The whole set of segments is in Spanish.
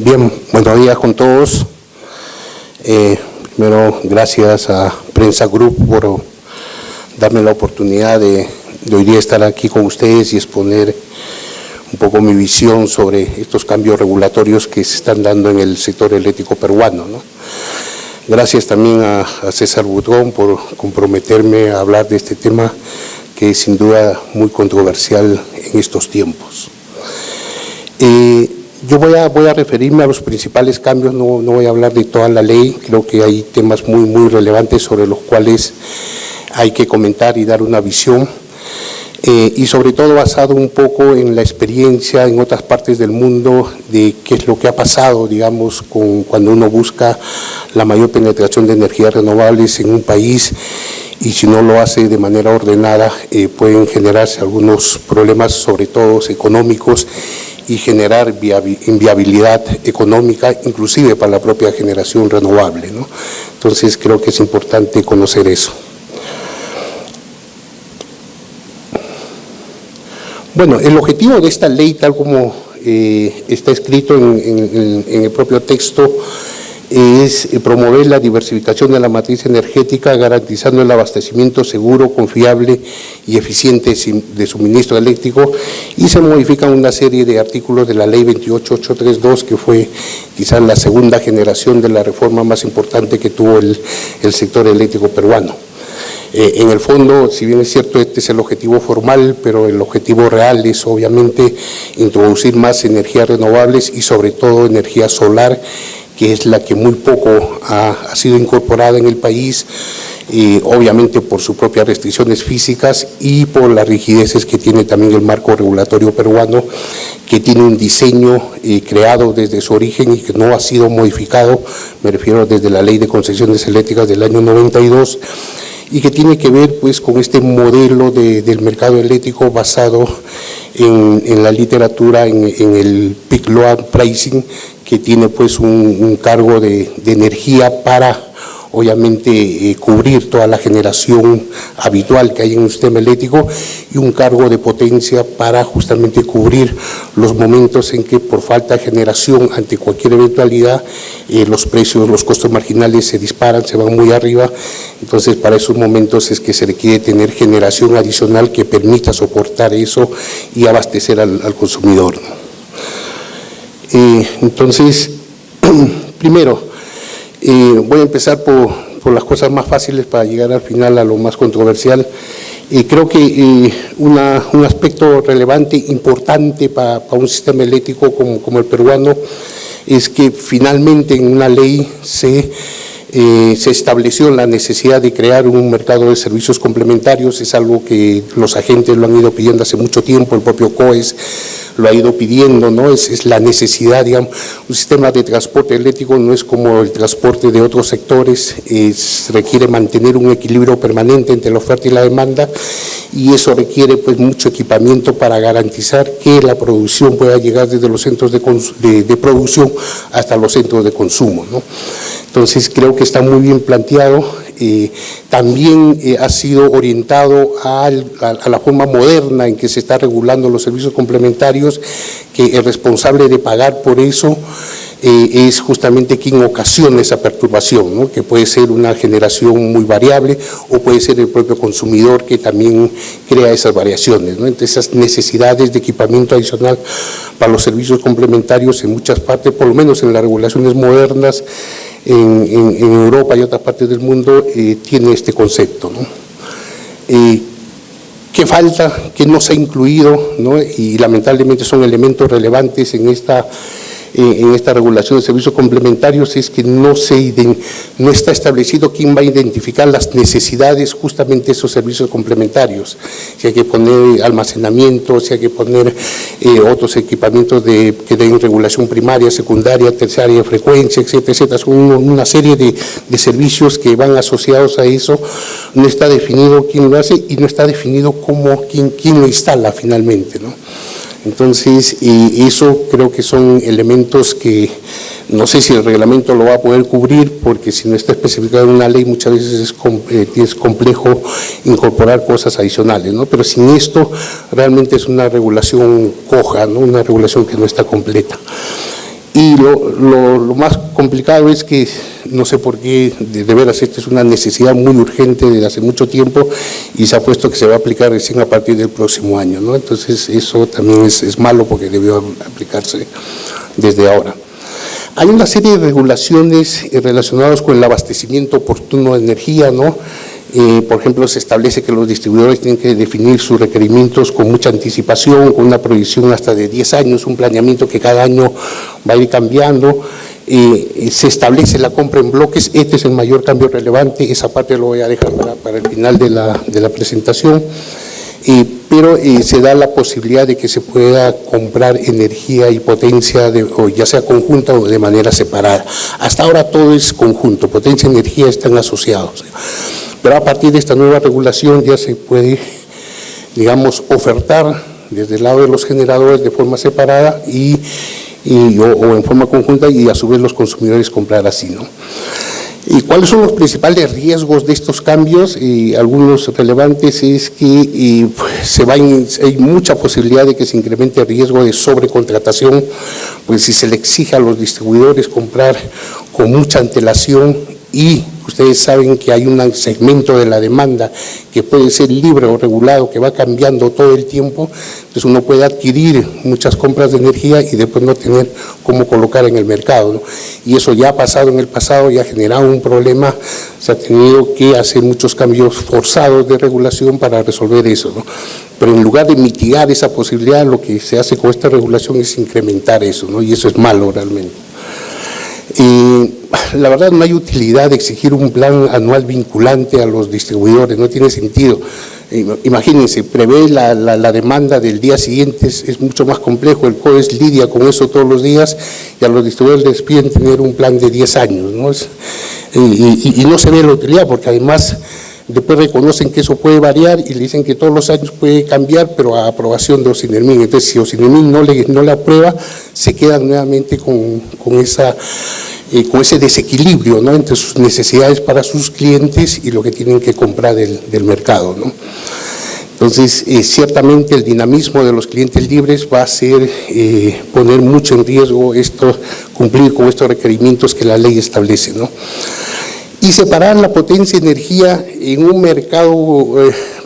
Bien, buenos días con todos. Primero, gracias a Prensa Group por darme la oportunidad de hoy día estar aquí con ustedes y exponer un poco mi visión sobre estos cambios regulatorios que se están dando en el sector eléctrico peruano, ¿no? Gracias también a César Butrón por comprometerme a hablar de este tema que es sin duda muy controversial en estos tiempos. Yo voy a referirme a los principales cambios, no voy a hablar de toda la ley, creo que hay temas muy relevantes sobre los cuales hay que comentar y dar una visión, y sobre todo basado un poco en la experiencia en otras partes del mundo de qué es lo que ha pasado, digamos, cuando uno busca la mayor penetración de energías renovables en un país, y si no lo hace de manera ordenada pueden generarse algunos problemas, sobre todo económicos, y generar inviabilidad económica, inclusive para la propia generación renovable, ¿no? Entonces creo que es importante conocer eso. Bueno, el objetivo de esta ley, tal como está escrito en el propio texto, es promover la diversificación de la matriz energética, garantizando el abastecimiento seguro, confiable y eficiente de suministro eléctrico, y se modifican una serie de artículos de la Ley 28832, que fue quizás la segunda generación de la reforma más importante que tuvo el sector eléctrico peruano. En el fondo, si bien es cierto, este es el objetivo formal, pero el objetivo real es obviamente introducir más energías renovables y sobre todo energía solar, que es la que muy poco ha sido incorporada en el país, obviamente por sus propias restricciones físicas y por las rigideces que tiene también el marco regulatorio peruano, que tiene un diseño creado desde su origen y que no ha sido modificado, me refiero desde la Ley de Concesiones Eléctricas del año 92, y que tiene que ver pues con este modelo del mercado eléctrico basado en la literatura, en el peak load pricing, que tiene pues un cargo de energía para obviamente cubrir toda la generación habitual que hay en un sistema eléctrico, y un cargo de potencia para justamente cubrir los momentos en que por falta de generación ante cualquier eventualidad los precios, los costos marginales se disparan, se van muy arriba. Entonces para esos momentos es que se requiere tener generación adicional que permita soportar eso y abastecer al consumidor. Entonces, primero, voy a empezar por las cosas más fáciles para llegar al final a lo más controversial. Creo que un aspecto relevante, importante para un sistema eléctrico como el peruano, es que finalmente en una ley se estableció la necesidad de crear un mercado de servicios complementarios. Es algo que los agentes lo han ido pidiendo hace mucho tiempo, el propio COES lo ha ido pidiendo, ¿no? Es la necesidad, digamos. Un sistema de transporte eléctrico no es como el transporte de otros sectores, requiere mantener un equilibrio permanente entre la oferta y la demanda, y eso requiere pues mucho equipamiento para garantizar que la producción pueda llegar desde los centros de producción hasta los centros de consumo, ¿no? Entonces creo que está muy bien planteado. También ha sido orientado a la forma moderna en que se está regulando los servicios complementarios, que el responsable de pagar por eso es justamente quien ocasiona esa perturbación, ¿no? Que puede ser una generación muy variable o puede ser el propio consumidor que también crea esas variaciones, ¿no? Entonces esas necesidades de equipamiento adicional para los servicios complementarios en muchas partes, por lo menos en las regulaciones modernas, en Europa y otras partes del mundo, tiene este concepto, ¿no? ¿Qué falta? ¿Qué no se ha incluido, ¿no? Y lamentablemente son elementos relevantes en esta regulación de servicios complementarios, es que no está establecido quién va a identificar las necesidades justamente de esos servicios complementarios. Si hay que poner almacenamiento, si hay que poner otros equipamientos que den regulación primaria, secundaria, terciaria, frecuencia, etcétera, etcétera. Son una serie de servicios que van asociados a eso. No está definido quién lo hace y no está definido quién lo instala finalmente, ¿no? Entonces, eso creo que son elementos que no sé si el reglamento lo va a poder cubrir, porque si no está especificado en una ley muchas veces es complejo incorporar cosas adicionales, ¿no? Pero sin esto realmente es una regulación coja, ¿no? Una regulación que no está completa. Y lo más complicado es que, no sé por qué, de veras, esta es una necesidad muy urgente desde hace mucho tiempo y se ha puesto que se va a aplicar recién a partir del próximo año, ¿no? Entonces, eso también es malo porque debió aplicarse desde ahora. Hay una serie de regulaciones relacionadas con el abastecimiento oportuno de energía, ¿no? Por ejemplo, se establece que los distribuidores tienen que definir sus requerimientos con mucha anticipación, con una proyección hasta de 10 años, un planeamiento que cada año va a ir cambiando. Se establece la compra en bloques, este es el mayor cambio relevante, esa parte lo voy a dejar para el final de la presentación. Pero se da la posibilidad de que se pueda comprar energía y potencia, o ya sea conjunta o de manera separada. Hasta ahora todo es conjunto, potencia y energía están asociados. Pero a partir de esta nueva regulación ya se puede, digamos, ofertar desde el lado de los generadores de forma separada o en forma conjunta, y a su vez los consumidores comprar así, ¿no? ¿Y cuáles son los principales riesgos de estos cambios? Algunos relevantes es que hay mucha posibilidad de que se incremente el riesgo de sobrecontratación, pues si se le exige a los distribuidores comprar con mucha antelación, y ustedes saben que hay un segmento de la demanda que puede ser libre o regulado, que va cambiando todo el tiempo, entonces uno puede adquirir muchas compras de energía y después no tener cómo colocar en el mercado, ¿no? Y eso ya ha pasado en el pasado, ya ha generado un problema, se ha tenido que hacer muchos cambios forzados de regulación para resolver eso, ¿no? Pero en lugar de mitigar esa posibilidad, lo que se hace con esta regulación es incrementar eso, ¿no? Y eso es malo realmente. La verdad no hay utilidad de exigir un plan anual vinculante a los distribuidores, no tiene sentido. Imagínense, prevé la demanda del día siguiente, es mucho más complejo, el COES lidia con eso todos los días y a los distribuidores les piden tener un plan de 10 años, ¿no? Y no se ve la utilidad porque además después reconocen que eso puede variar y le dicen que todos los años puede cambiar, pero a aprobación de Ocinermin. Entonces, si Ocinermin no le aprueba, se quedan nuevamente con ese desequilibrio, ¿no?, entre sus necesidades para sus clientes y lo que tienen que comprar del mercado, ¿no? Entonces, ciertamente el dinamismo de los clientes libres va a ser poner mucho en riesgo cumplir con estos requerimientos que la ley establece, ¿no? Y separar la potencia y energía en un mercado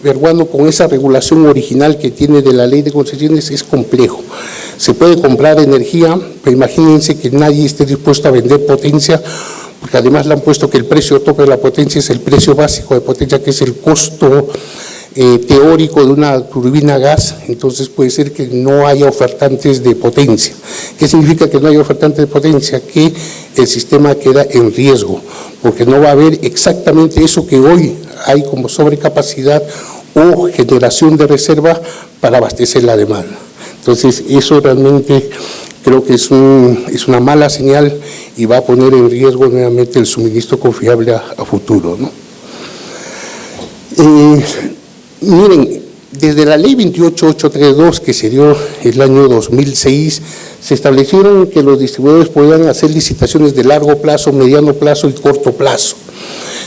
peruano con esa regulación original que tiene de la ley de concesiones es complejo. Se puede comprar energía, pero imagínense que nadie esté dispuesto a vender potencia, porque además le han puesto que el precio tope de la potencia es el precio básico de potencia, que es el costo teórico de una turbina gas. Entonces puede ser que no haya ofertantes de potencia. ¿Qué significa que no haya ofertantes de potencia? Que el sistema queda en riesgo, porque no va a haber exactamente eso que hoy hay como sobrecapacidad o generación de reserva para abastecer la demanda. Entonces eso realmente creo que es una mala señal y va a poner en riesgo nuevamente el suministro confiable a futuro, ¿no? Miren, desde la ley 28832 que se dio el año 2006, se establecieron que los distribuidores podían hacer licitaciones de largo plazo, mediano plazo y corto plazo.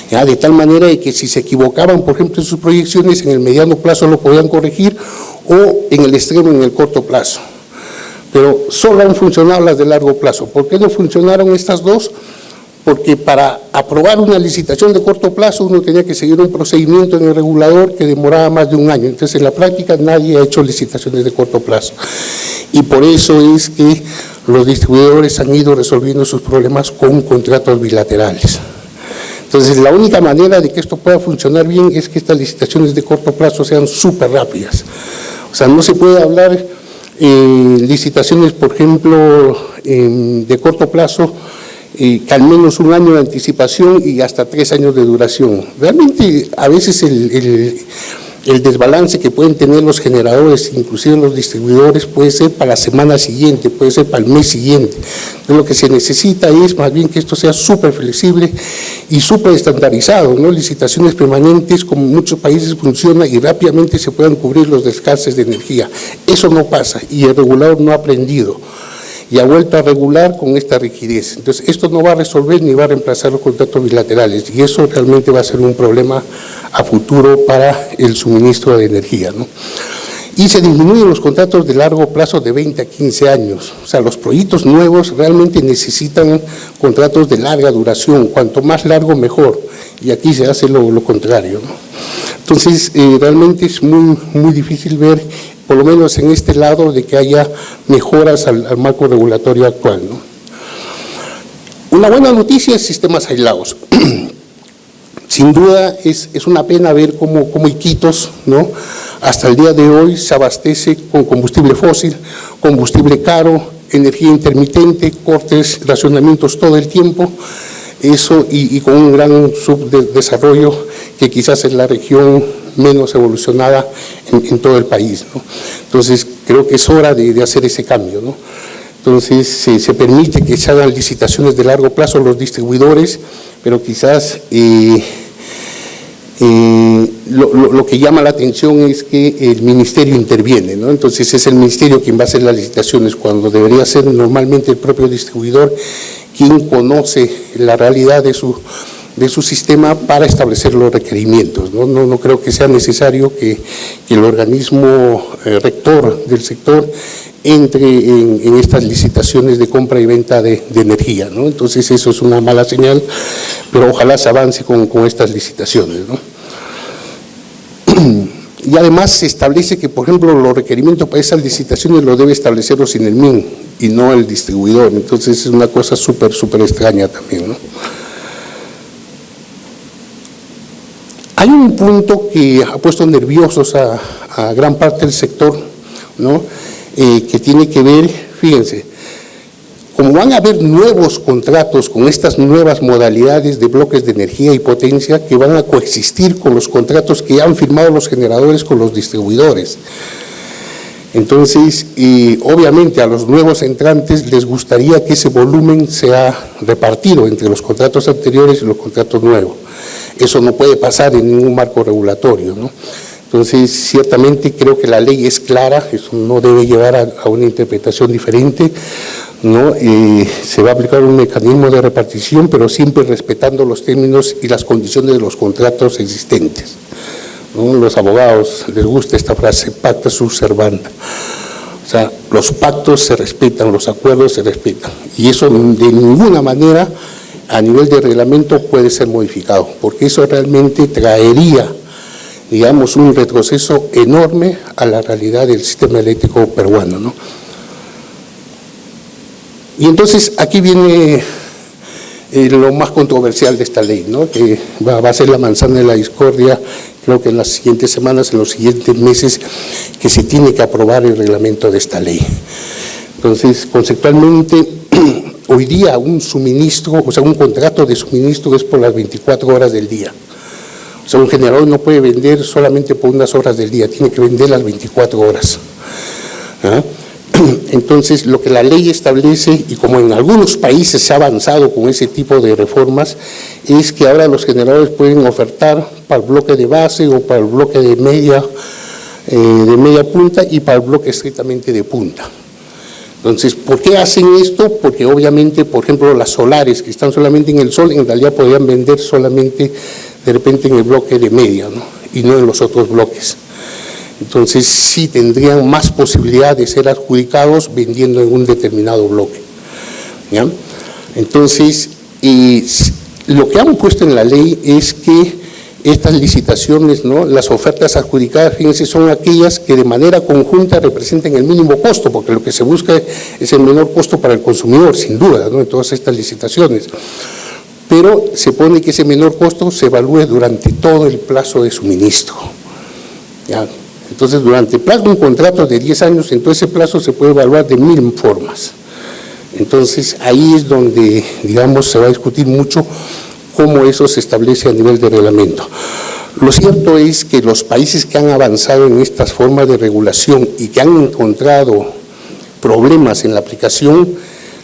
¿Ya? De tal manera de que si se equivocaban, por ejemplo, en sus proyecciones, en el mediano plazo lo podían corregir o en el extremo, en el corto plazo. Pero solo han funcionado las de largo plazo. ¿Por qué no funcionaron estas dos? Porque para aprobar una licitación de corto plazo uno tenía que seguir un procedimiento en el regulador que demoraba más de un año. Entonces, en la práctica nadie ha hecho licitaciones de corto plazo. Y por eso es que los distribuidores han ido resolviendo sus problemas con contratos bilaterales. Entonces, la única manera de que esto pueda funcionar bien es que estas licitaciones de corto plazo sean súper rápidas. O sea, no se puede hablar licitaciones, por ejemplo, de corto plazo, que al menos un año de anticipación y hasta 3 años de duración. Realmente, a veces el desbalance que pueden tener los generadores, inclusive los distribuidores, puede ser para la semana siguiente, puede ser para el mes siguiente. Entonces, lo que se necesita es más bien que esto sea súper flexible y súper estandarizado, ¿no? Licitaciones permanentes, como en muchos países funciona, y rápidamente se puedan cubrir los descartes de energía. Eso no pasa y el regulador no ha aprendido y ha vuelto a regular con esta rigidez. Entonces, esto no va a resolver ni va a reemplazar los contratos bilaterales, y eso realmente va a ser un problema a futuro para el suministro de energía, ¿no? Y se disminuyen los contratos de largo plazo de 20 a 15 años. O sea, los proyectos nuevos realmente necesitan contratos de larga duración, cuanto más largo mejor, y aquí se hace lo contrario, ¿no? Entonces, realmente es muy difícil ver, por lo menos en este lado, de que haya mejoras al marco regulatorio actual, ¿no? Una buena noticia es sistemas aislados. Sin duda es una pena ver cómo Iquitos, ¿no?, hasta el día de hoy se abastece con combustible fósil, combustible caro, energía intermitente, cortes, racionamientos todo el tiempo, eso y con un gran subdesarrollo que quizás es la región menos evolucionada en todo el país, ¿no? Entonces, creo que es hora de hacer ese cambio, ¿no? Entonces, se permite que se hagan licitaciones de largo plazo los distribuidores, pero quizás lo que llama la atención es que el ministerio interviene, ¿no? Entonces, es el ministerio quien va a hacer las licitaciones, cuando debería ser normalmente el propio distribuidor quien conoce la realidad de su sistema para establecer los requerimientos, ¿no? No creo que sea necesario que el organismo rector del sector entre en estas licitaciones de compra y venta de energía, ¿no? Entonces, eso es una mala señal, pero ojalá se avance con estas licitaciones, ¿no? Y además se establece que, por ejemplo, los requerimientos para esas licitaciones los debe establecerlos en el MIN y no el distribuidor. Entonces, es una cosa súper extraña también, ¿no? Hay un punto que ha puesto nerviosos a gran parte del sector, ¿no?, que tiene que ver, fíjense, como van a haber nuevos contratos con estas nuevas modalidades de bloques de energía y potencia que van a coexistir con los contratos que han firmado los generadores con los distribuidores. Entonces, obviamente a los nuevos entrantes les gustaría que ese volumen sea repartido entre los contratos anteriores y los contratos nuevos. Eso no puede pasar en ningún marco regulatorio, ¿no? Entonces, ciertamente creo que la ley es clara, eso no debe llevar a una interpretación diferente, ¿no? Se va a aplicar un mecanismo de repartición, pero siempre respetando los términos y las condiciones de los contratos existentes, ¿no? Los abogados les gusta esta frase, pacta sunt servanda. O sea, los pactos se respetan, los acuerdos se respetan, y eso de ninguna manera a nivel de reglamento puede ser modificado, porque eso realmente traería, digamos, un retroceso enorme a la realidad del sistema eléctrico peruano, ¿no? Y entonces aquí viene lo más controversial de esta ley, ¿no?, que va a ser la manzana de la discordia, creo que en las siguientes semanas, en los siguientes meses, que se tiene que aprobar el reglamento de esta ley. Entonces, conceptualmente, hoy día un suministro, o sea, un contrato de suministro es por las 24 horas del día. O sea, un generador no puede vender solamente por unas horas del día, tiene que vender las 24 horas. ¿Ah? Entonces, lo que la ley establece, y como en algunos países se ha avanzado con ese tipo de reformas, es que ahora los generadores pueden ofertar para el bloque de base o para el bloque de media punta y para el bloque estrictamente de punta. Entonces, ¿por qué hacen esto? Porque obviamente, por ejemplo, las solares que están solamente en el sol, en realidad podrían vender solamente de repente en el bloque de media, ¿no?, y no en los otros bloques. Entonces, sí tendrían más posibilidad de ser adjudicados vendiendo en un determinado bloque, ¿ya? Entonces, lo que han puesto en la ley es que estas licitaciones, ¿no?, las ofertas adjudicadas, fíjense, son aquellas que de manera conjunta representen el mínimo costo, porque lo que se busca es el menor costo para el consumidor, sin duda, ¿no?, en todas estas licitaciones. Pero se pone que ese menor costo se evalúe durante todo el plazo de suministro, ¿ya? Entonces, durante el plazo de un contrato de 10 años, en todo ese plazo se puede evaluar de 1000 formas. Entonces, ahí es donde, digamos, se va a discutir mucho cómo eso se establece a nivel de reglamento. Lo cierto es que los países que han avanzado en estas formas de regulación y que han encontrado problemas en la aplicación,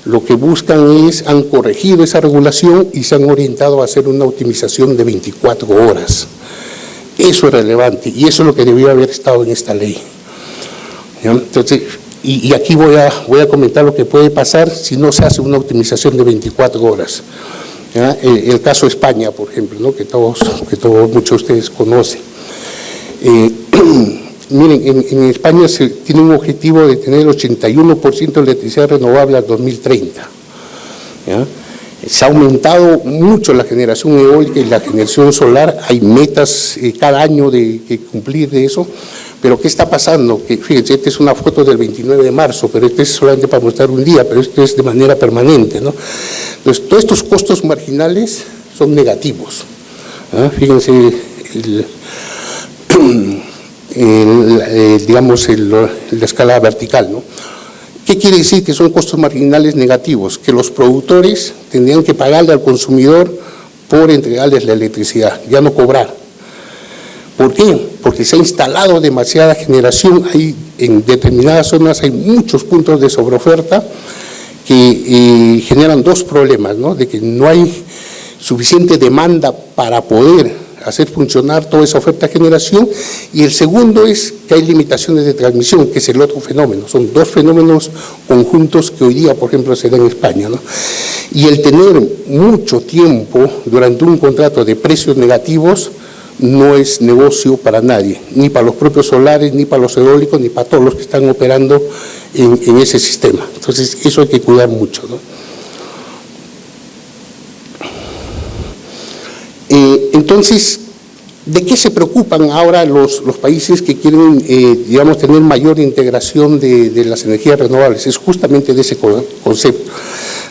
lo que buscan han corregido esa regulación y se han orientado a hacer una optimización de 24 horas. Eso es relevante y eso es lo que debió haber estado en esta ley, ¿ya? Entonces, y aquí voy a comentar lo que puede pasar si no se hace una optimización de 24 horas. ¿Ya? El caso de España, por ejemplo, ¿no?, que muchos de ustedes conocen. miren, en España se tiene un objetivo de tener 81% de electricidad renovable al 2030. ¿Ya? Se ha aumentado mucho la generación eólica y la generación solar, hay metas cada año de cumplir de eso, pero ¿qué está pasando? Que, fíjense, esta es una foto del 29 de marzo, pero este es solamente para mostrar un día, pero esto es de manera permanente, ¿no? Entonces, todos estos costos marginales son negativos. ¿Ah? Fíjense, digamos, la escala vertical, ¿no? ¿Qué quiere decir que son costos marginales negativos? Que los productores tendrían que pagarle al consumidor por entregarles la electricidad, ya no cobrar. ¿Por qué? Porque se ha instalado demasiada generación, en determinadas zonas hay muchos puntos de sobreoferta que generan dos problemas, ¿no? De que no hay suficiente demanda para poder hacer funcionar toda esa oferta de generación, y el segundo es que hay limitaciones de transmisión, que es el otro fenómeno. Son dos fenómenos conjuntos que hoy día, por ejemplo, se dan en España, ¿no? Y el tener mucho tiempo durante un contrato de precios negativos no es negocio para nadie, ni para los propios solares, ni para los eólicos, ni para todos los que están operando en ese sistema. Entonces, eso hay que cuidar mucho, ¿no? Entonces, ¿de qué se preocupan ahora los países que quieren, digamos, tener mayor integración de las energías renovables? Es justamente de ese concepto.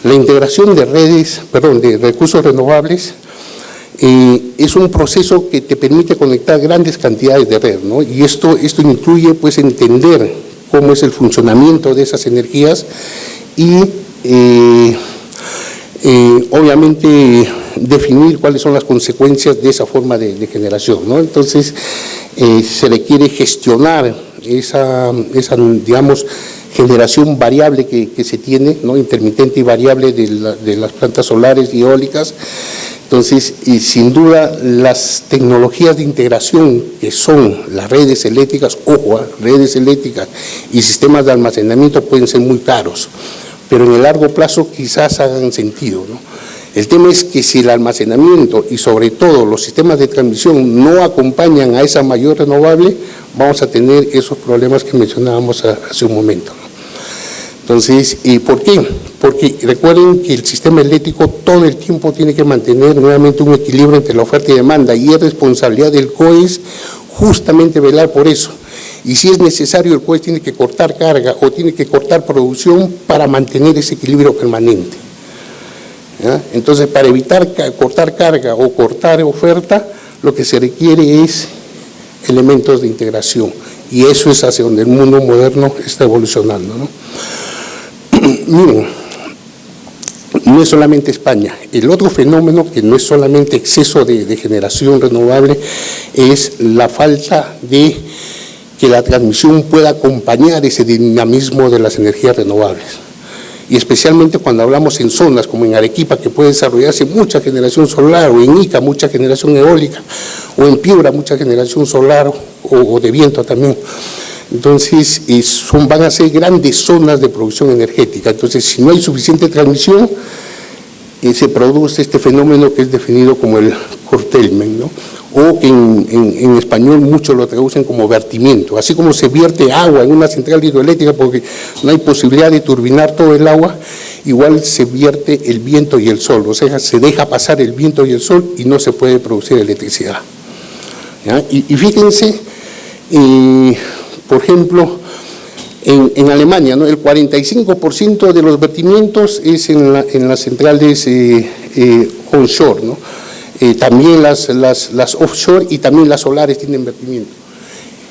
La integración de redes, de recursos renovables, es un proceso que te permite conectar grandes cantidades de red, ¿no? Y esto incluye, pues, entender cómo es el funcionamiento de esas energías y, obviamente, definir cuáles son las consecuencias de esa forma de generación, ¿no? Entonces, se requiere gestionar esa digamos, generación variable que se tiene, ¿no? Intermitente y variable de las plantas solares y eólicas. Entonces, y sin duda, las tecnologías de integración que son las redes eléctricas, redes eléctricas y sistemas de almacenamiento pueden ser muy caros, pero en el largo plazo quizás hagan sentido, ¿no? El tema es que si el almacenamiento y sobre todo los sistemas de transmisión no acompañan a esa mayor renovable, vamos a tener esos problemas que mencionábamos hace un momento, ¿no? Entonces, ¿y por qué? Porque recuerden que el sistema eléctrico todo el tiempo tiene que mantener nuevamente un equilibrio entre la oferta y demanda, y es responsabilidad del COES justamente velar por eso. Y si es necesario, el COES tiene que cortar carga o tiene que cortar producción para mantener ese equilibrio permanente. ¿Ya? Entonces, para evitar cortar carga o cortar oferta, lo que se requiere es elementos de integración, y eso es hacia donde el mundo moderno está evolucionando, ¿no? Miren, no es solamente España. El otro fenómeno, que no es solamente exceso de generación renovable, es la falta de que la transmisión pueda acompañar ese dinamismo de las energías renovables. Y especialmente cuando hablamos en zonas como en Arequipa, que puede desarrollarse mucha generación solar, o en Ica mucha generación eólica, o en Piura mucha generación solar o de viento también. Entonces, van a ser grandes zonas de producción energética. Entonces, si no hay suficiente transmisión, se produce este fenómeno que es definido como el curtailment, ¿no? O que en español muchos lo traducen como vertimiento. Así como se vierte agua en una central hidroeléctrica porque no hay posibilidad de turbinar todo el agua, igual se vierte el viento y el sol, o sea, se deja pasar el viento y el sol y no se puede producir electricidad. ¿Ya? Y fíjense, por ejemplo, en Alemania, ¿no? El 45% de los vertimientos es en las centrales onshore, ¿no? También las offshore y también las solares tienen vertimiento.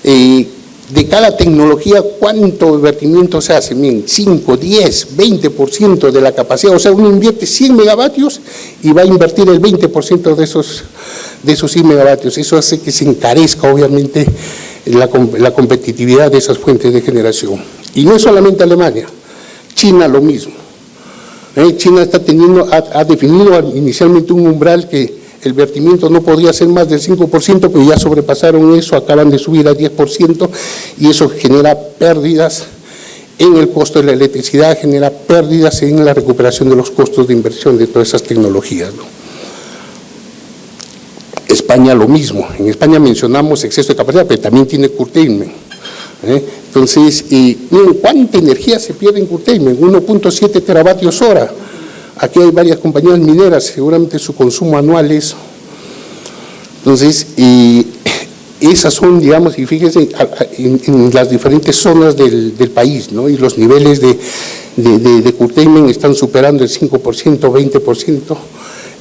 De cada tecnología, ¿cuánto vertimiento se hace? Bien, 5, 10, 20% de la capacidad. O sea, uno invierte 100 megavatios y va a invertir el 20% de esos 100 megavatios. Eso hace que se encarezca, obviamente, la competitividad de esas fuentes de generación. Y no es solamente Alemania, China lo mismo. China ha definido inicialmente un umbral que el vertimiento no podría ser más del 5%, pero ya sobrepasaron eso, acaban de subir al 10%, y eso genera pérdidas en el costo de la electricidad, genera pérdidas en la recuperación de los costos de inversión de todas esas tecnologías, ¿no? España lo mismo. En España mencionamos exceso de capacidad, pero también tiene curtailment. Entonces, miren cuánta energía se pierde en curtailment, 1.7 teravatios hora. Aquí hay varias compañías mineras, seguramente su consumo anual es. Entonces, esas son, digamos, y fíjense en las diferentes zonas del país, ¿no? Y los niveles de curtailment están superando el 5%, 20%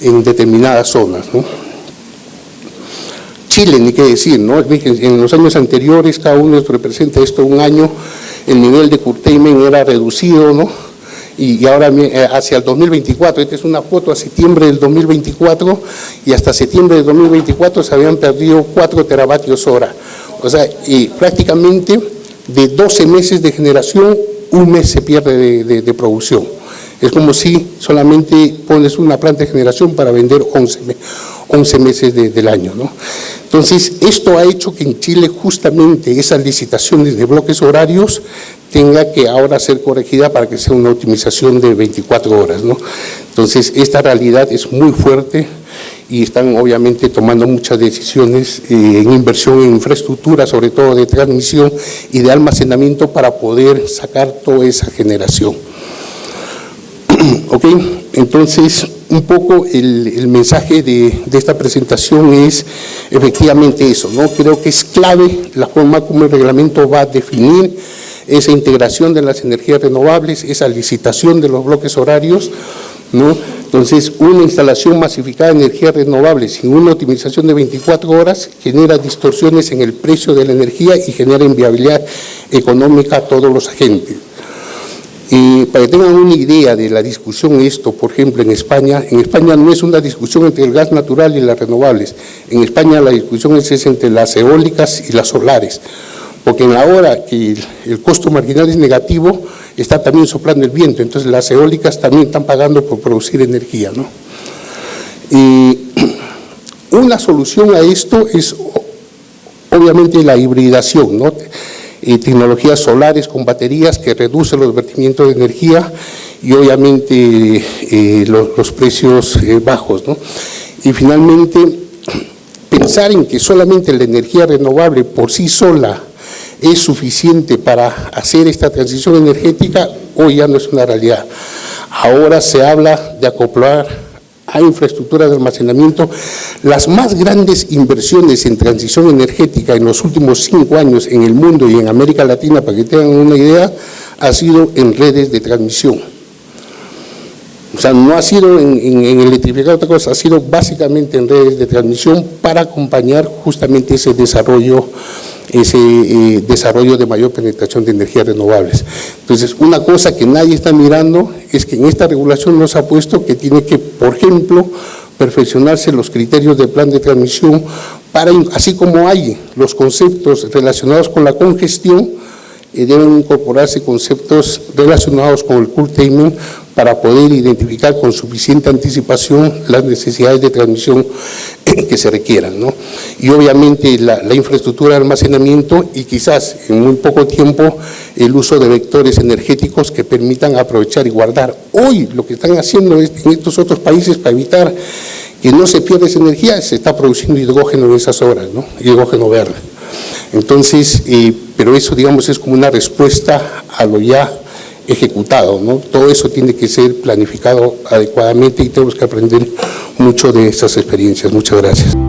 en determinadas zonas, ¿no? Chile, ni qué decir, ¿no? En los años anteriores, cada uno representa esto un año, el nivel de curtailment era reducido, ¿no? Y ahora hacia el 2024, esta es una foto a septiembre del 2024, y hasta septiembre del 2024 se habían perdido 4 teravatios hora. O sea, prácticamente de 12 meses de generación, un mes se pierde de producción. Es como si solamente pones una planta de generación para vender 11 meses del año, ¿no? Entonces, esto ha hecho que en Chile justamente esas licitaciones de bloques horarios tenga que ahora ser corregida para que sea una optimización de 24 horas, ¿no? Entonces, esta realidad es muy fuerte y están obviamente tomando muchas decisiones en inversión en infraestructura, sobre todo de transmisión y de almacenamiento para poder sacar toda esa generación. ¿Ok? Entonces, un poco el mensaje de esta presentación es efectivamente eso, ¿no? Creo que es clave la forma como el reglamento va a definir esa integración de las energías renovables, esa licitación de los bloques horarios, ¿no? Entonces, una instalación masificada de energías renovables sin una optimización de 24 horas genera distorsiones en el precio de la energía y genera inviabilidad económica a todos los agentes. Para que tengan una idea de la discusión esto, por ejemplo, en España no es una discusión entre el gas natural y las renovables. En España la discusión es entre las eólicas y las solares, porque en la hora que el costo marginal es negativo, está también soplando el viento, entonces las eólicas también están pagando por producir energía, ¿no? Una solución a esto es obviamente la hibridación, ¿no? Tecnologías solares con baterías que reducen los vertimientos de energía y obviamente los precios bajos, ¿no? Y finalmente, pensar en que solamente la energía renovable por sí sola es suficiente para hacer esta transición energética, hoy ya no es una realidad. Ahora se habla de acoplar a infraestructuras de almacenamiento. Las más grandes inversiones en transición energética en los últimos 5 años en el mundo y en América Latina, para que tengan una idea, ha sido en redes de transmisión. O sea, no ha sido en electrificar otra cosa, ha sido básicamente en redes de transmisión para acompañar justamente ese desarrollo de mayor penetración de energías renovables. Entonces, una cosa que nadie está mirando es que en esta regulación nos ha puesto que tiene que, por ejemplo, perfeccionarse los criterios del plan de transmisión para, así como hay los conceptos relacionados con la congestión, deben incorporarse conceptos relacionados con el curtailment para poder identificar con suficiente anticipación las necesidades de transmisión que se requieran, ¿no? Y obviamente la infraestructura de almacenamiento y quizás en muy poco tiempo el uso de vectores energéticos que permitan aprovechar y guardar. Hoy lo que están haciendo en estos otros países para evitar que no se pierda esa energía, se está produciendo hidrógeno en esas horas, ¿no? Hidrógeno verde. Entonces, pero eso, digamos, es como una respuesta a lo ya ejecutado, ¿no? Todo eso tiene que ser planificado adecuadamente y tenemos que aprender mucho de esas experiencias. Muchas gracias.